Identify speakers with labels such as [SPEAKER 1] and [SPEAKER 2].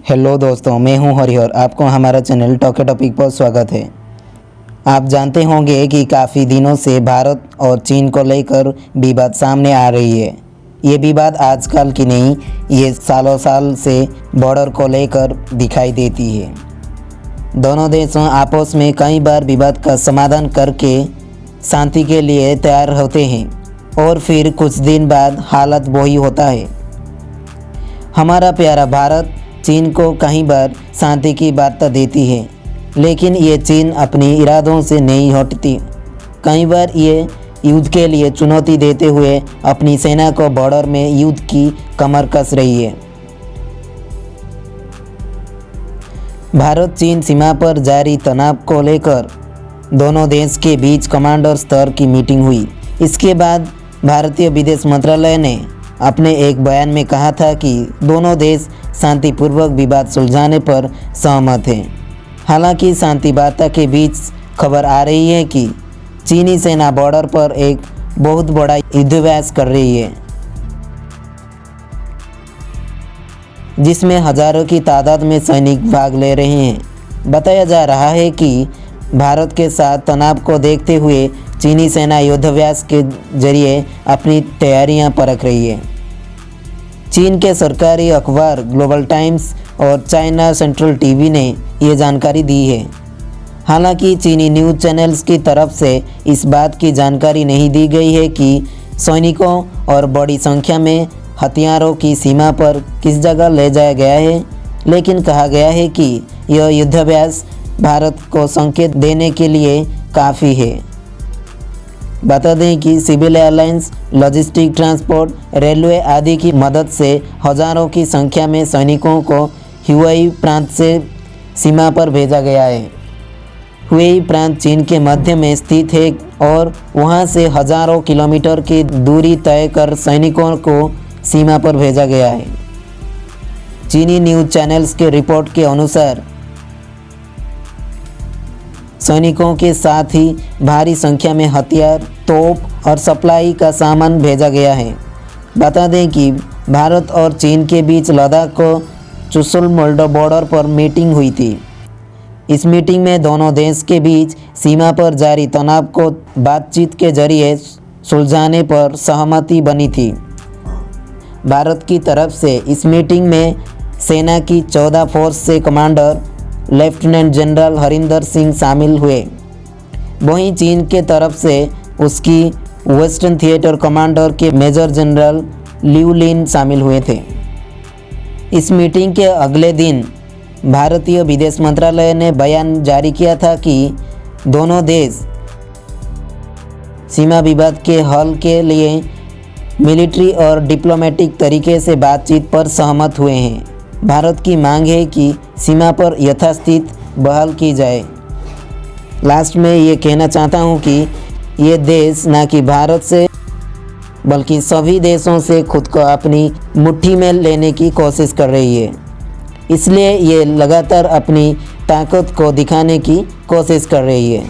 [SPEAKER 1] Hello दोस्तों, मैं हूं हरिहर। आपको हमारा चैनल टॉके टॉपिक पर स्वागत है। आप जानते होंगे कि काफ़ी दिनों से भारत और चीन को लेकर विवाद सामने आ रही है। ये विवाद आजकल की नहीं, ये सालों साल से बॉर्डर को लेकर दिखाई देती है। दोनों देशों आपस में कई बार विवाद का समाधान करके शांति के लिए तैयार होते हैं और फिर कुछ दिन बाद हालत वही होता है। हमारा प्यारा भारत चीन को कई बार शांति की वार्ता देती है, लेकिन ये चीन अपने इरादों से नहीं हटती। कई बार ये युद्ध के लिए चुनौती देते हुए अपनी सेना को बॉर्डर में युद्ध की कमर कस रही है। भारत चीन सीमा पर जारी तनाव को लेकर दोनों देश के बीच कमांडर स्तर की मीटिंग हुई। इसके बाद भारतीय विदेश मंत्रालय ने अपने एक बयान में कहा था कि दोनों देश शांतिपूर्वक विवाद सुलझाने पर सहमत हैं। हालांकि शांति वार्ता के बीच खबर आ रही है कि चीनी सेना बॉर्डर पर एक बहुत बड़ा युद्धाभ्यास कर रही है, जिसमें हजारों की तादाद में सैनिक भाग ले रहे हैं। बताया जा रहा है कि भारत के साथ तनाव को देखते हुए चीनी सेना युद्धाभ्यास के जरिए अपनी तैयारियां परख रही है। चीन के सरकारी अखबार ग्लोबल टाइम्स और चाइना सेंट्रल टीवी ने ये जानकारी दी है। हालांकि चीनी न्यूज़ चैनल्स की तरफ से इस बात की जानकारी नहीं दी गई है कि सैनिकों और बड़ी संख्या में हथियारों की सीमा पर किस जगह ले जाया गया है, लेकिन कहा गया है कि यह युद्धाभ्यास भारत को संकेत देने के लिए काफ़ी है। बता दें कि civil airlines, logistic, transport, railway आदि की मदद से हजारों की संख्या में सैनिकों को हुबेई प्रांत से सीमा पर भेजा गया है। हुबेई प्रांत चीन के मध्य में स्थित है और वहां से हजारों किलोमीटर की दूरी तय कर सैनिकों को सीमा पर भेजा गया है। चीनी न्यूज़ चैनल्स के रिपोर्ट के अनुसार सैनिकों के साथ ही भारी संख्या में हथियार, तोप और सप्लाई का सामान भेजा गया है। बता दें कि भारत और चीन के बीच लद्दाख को चुशुल मोल्डो बॉर्डर पर मीटिंग हुई थी। इस मीटिंग में दोनों देश के बीच सीमा पर जारी तनाव को बातचीत के जरिए सुलझाने पर सहमति बनी थी। भारत की तरफ से इस मीटिंग में सेना की 14 फोर्स से commander lieutenant general Harinder Singh शामिल हुए। वहीं चीन के तरफ से उसकी वेस्टर्न थिएटर कमांडर के मेजर जनरल लिऊ लिन शामिल हुए थे। इस मीटिंग के अगले दिन भारतीय विदेश मंत्रालय ने बयान जारी किया था कि दोनों देश सीमा विवाद के हल के लिए मिलिट्री और डिप्लोमेटिक तरीके से बातचीत पर सहमत हुए हैं। भारत की मांग है कि सीमा पर यथास्थिति बहाल की जाए। लास्ट में ये कहना चाहता हूँ कि ये देश ना कि भारत से बल्कि सभी देशों से खुद को अपनी मुट्ठी में लेने की कोशिश कर रही है। इसलिए ये लगातार अपनी ताकत को दिखाने की कोशिश कर रही है।